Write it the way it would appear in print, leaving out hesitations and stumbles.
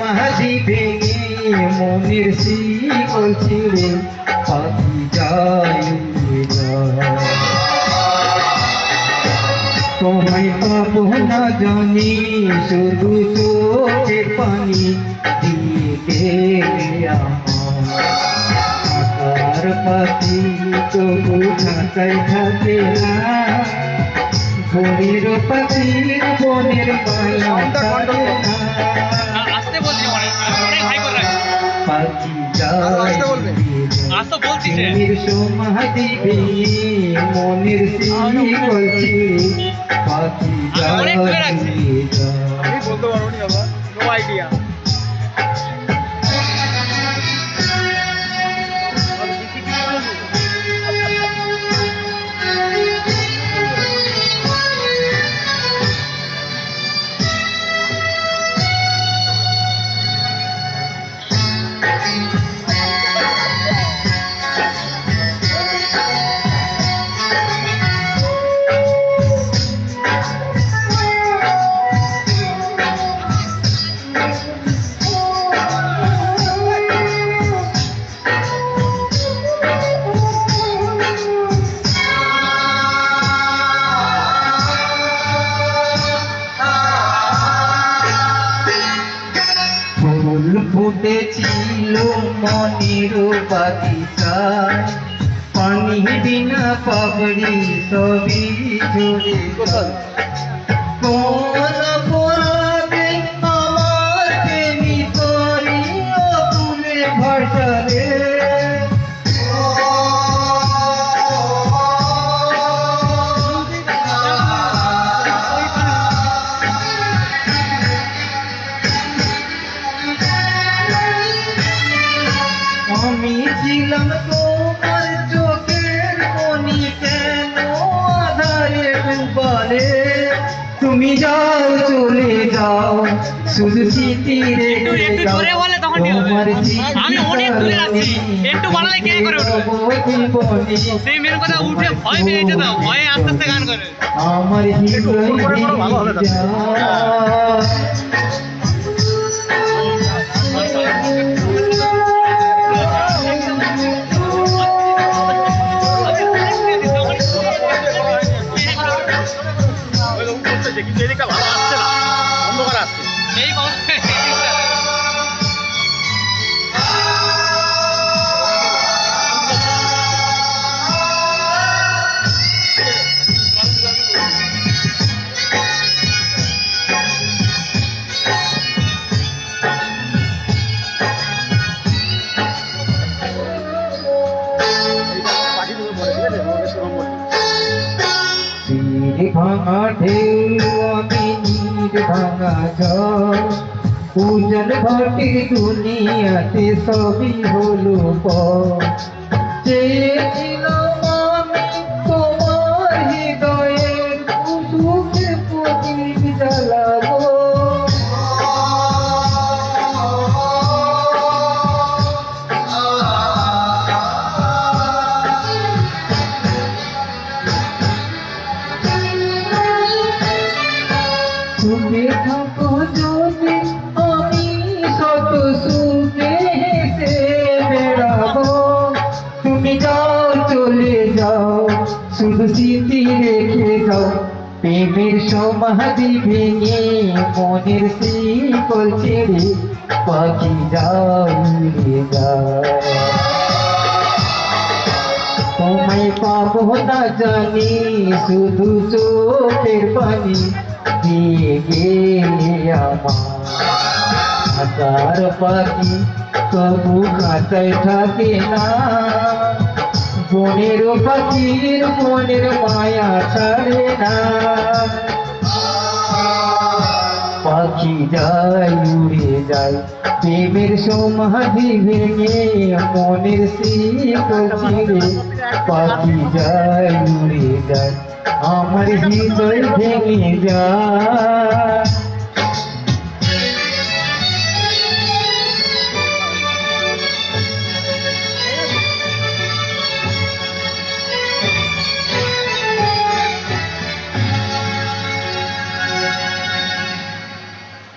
সমাধি ভেঙে মনের শিকল ছিঁড়ে পাখি যায় উড়ে যায়। তোমায় পাবো না জানি শুধু চোখের পানি দিয়ে গেলে আমার। আকার পাখি তবু ঢাকায় থাকে না, বনের পাখির বনের মায়া থাকে না। পাখি যায় সমাধি ভেঙে মনের শিকল ছিঁড়ে পাখি যায় ফুল ফুটেছিল মনের বাগিচায়, পানি বিনা পাবড়ি সবই ঝরে যায়। কোন অপরাধে আমার প্রেমী তোরি অকুলে ভাষারে, আমি ছিলাম তোমার চোখের মনি, কেন আধারে ডুবালে? তুমি যাও চলে যাও শুধু স্মৃতি রেখে যাও, তোমার আমি অনেক দূরে আছি, একটু বাড়ালে কে করে উঠবে? সেই মেয়ের কথা উঠে ভয় পেয়ে যেতে দাও, ভয়ে আস্তে আস্তে গান করে। আমার হৃদয় কিন্তু এদিকটা ভালো আসছে না, অন্ধকার আসছে এই ভাঙা ঢেউ আমি নীর ভাঙা ঝড়, পূজন ঘটির দুনিয়াতে সবই হলো পর। চেয়েছিলাম আমি তোমার হৃদয়ের সুখে প্রদীপ জ্বালাবো, সুখে থাকো যদি আমি শত সুখে হেসে বেড়াবো। তুমি যাও চলে যাও শুধু স্মৃতি রেখে যাও, প্রেমের সমাধি ভেঙে মনের শিকল ছেড়ে পাখি যায় উড়ে যায়। তোমায় পাবো না জানি শুধু চোখের পানি দিয়ে গেলে আমার। আকার পাখি তবু কাঁচায় থাকে না, বনের পাখির মনের মায়া ছাড়ে না। পাখি যায় উড়ে যায় প্রেমের সমাধি ভেঙে মনের শিকল ছিঁড়ে পাখি যায় উড়ে যায়, আমার হৃদয় ভেঙে যায়।